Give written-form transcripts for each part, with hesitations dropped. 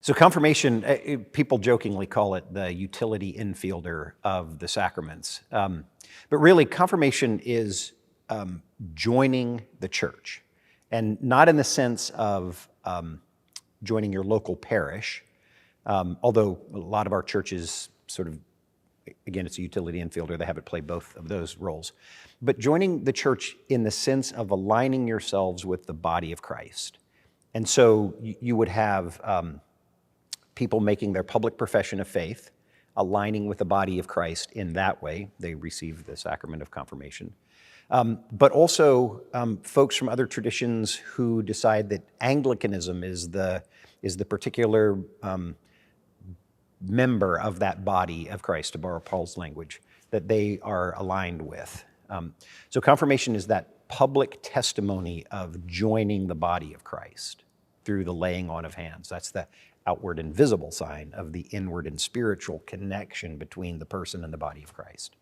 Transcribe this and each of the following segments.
So confirmation, people jokingly call it the utility infielder of the sacraments. But really, confirmation is joining the church. And not in the sense of joining your local parish, although a lot of our churches sort of, again, it's a utility infielder. They have it play both of those roles. But joining the church in the sense of aligning yourselves with the body of Christ. And so you would have people making their public profession of faith, aligning with the body of Christ in that way. They receive the sacrament of confirmation. But also folks from other traditions who decide that Anglicanism is the particular member of that body of Christ, to borrow Paul's language, that they are aligned with. So confirmation is that public testimony of joining the body of Christ through the laying on of hands. That's the outward and visible sign of the inward and spiritual connection between the person and the body of Christ.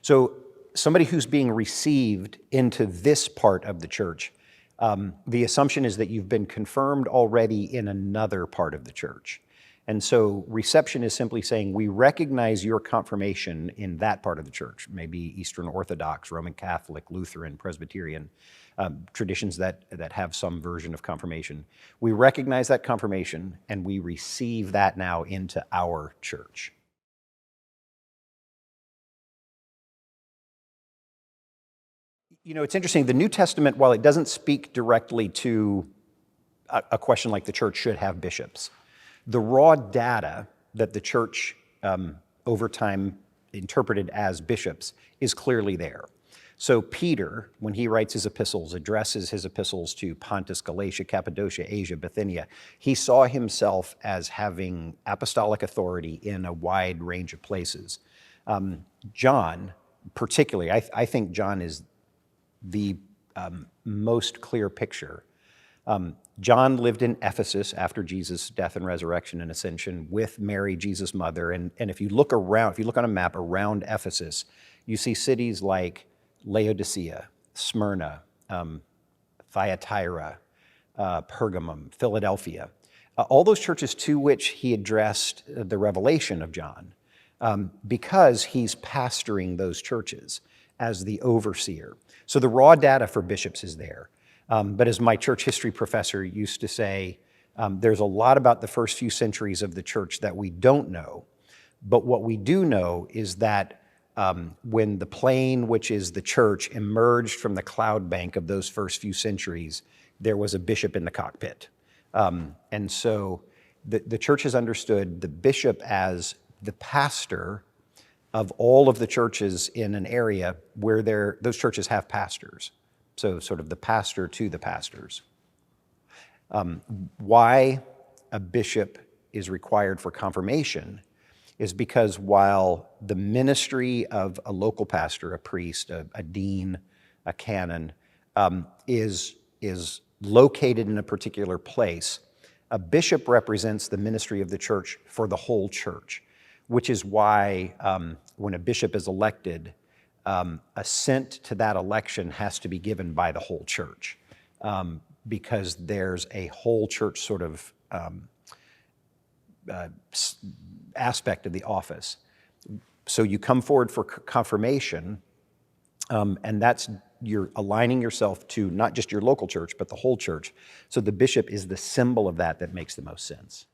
So somebody who's being received into this part of the church, the assumption is that you've been confirmed already in another part of the church. And so reception is simply saying, we recognize your confirmation in that part of the church, maybe Eastern Orthodox, Roman Catholic, Lutheran, Presbyterian, traditions that have some version of confirmation. We recognize that confirmation and we receive that now into our church. You know, it's interesting, the New Testament, while it doesn't speak directly to a question like the church should have bishops, the raw data that the church over time interpreted as bishops is clearly there. So Peter, when he writes his epistles, addresses his epistles to Pontus, Galatia, Cappadocia, Asia, Bithynia, he saw himself as having apostolic authority in a wide range of places. John, particularly, I think John is the most clear picture. John lived in Ephesus after Jesus' death and resurrection and ascension with Mary, Jesus' mother. And if you look around, if you look on a map around Ephesus, you see cities like Laodicea, Smyrna, Thyatira, Pergamum, Philadelphia. All those churches to which he addressed the revelation of John, because he's pastoring those churches as the overseer. So the raw data for bishops is there. But as my church history professor used to say, there's a lot about the first few centuries of the church that we don't know. But what we do know is that when the plane, which is the church, emerged from the cloud bank of those first few centuries, there was a bishop in the cockpit. And so the church has understood the bishop as the pastor of all of the churches in an area where those churches have pastors. So sort of the pastor to the pastors. Why a bishop is required for confirmation is because while the ministry of a local pastor, a priest, a dean, a canon, is located in a particular place, a bishop represents the ministry of the church for the whole church, which is why when a bishop is elected, assent to that election has to be given by the whole church, because there's a whole church sort of aspect of the office. So you come forward for confirmation, and you're aligning yourself to not just your local church, but the whole church. So the bishop is the symbol of that makes the most sense.